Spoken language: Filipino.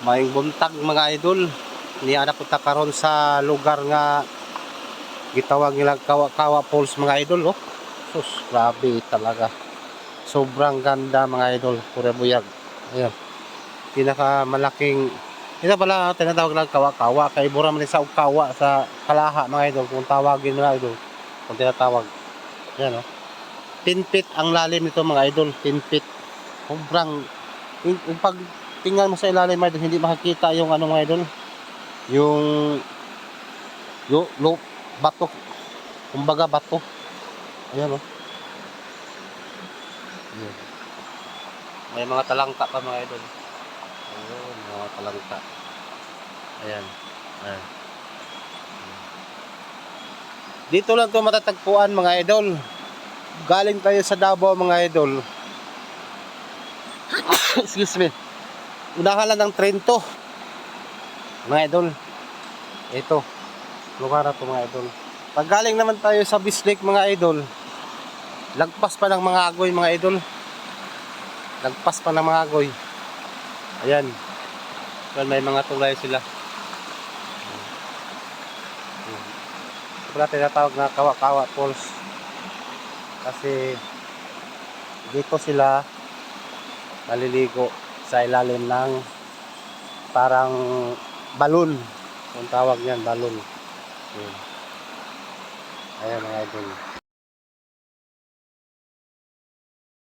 Maayong buntag mga idol. Niya na punta karon sa lugar nga gitawag nila Kawa-Kawa Falls mga idol. Oh. Sus, grabe talaga. Sobrang ganda mga idol. Pura buyag. Ayan. Pinakamalaking ito pala tinatawag lang Kawa-Kawa. Kay mura man sa Kawa sa Kalaha mga idol. Kung tawagin mga idol. Kung tinatawag. Ayan oh. 10 feet ang lalim nito mga idol. 10 feet. Sobrang yung pag tingnan mo sa ilalim mga idol, hindi makakita yung ano mga idol, yung bato, kumbaga bato. Ayan o. Ayan. May mga talangka pa mga idol. Ayan, mga talangka. Ayan. Ayan. Dito lang to matatagpuan mga idol. Galing tayo sa Davao mga idol. Excuse me. Unahan lang ng train to mga idol. Ito lugar na to mga idol. Pag galing naman tayo sa Bislik mga idol, lagpas pa ng mga agoy mga idol. Lagpas pa ng mga agoy. Ayan. Well, may mga tulay sila. Wala tinatawag na Kawa-Kawa Falls. Kasi dito sila naliligo sa ilalim ng parang balon. Kung tawag niyan, balon. Ayan mga idol.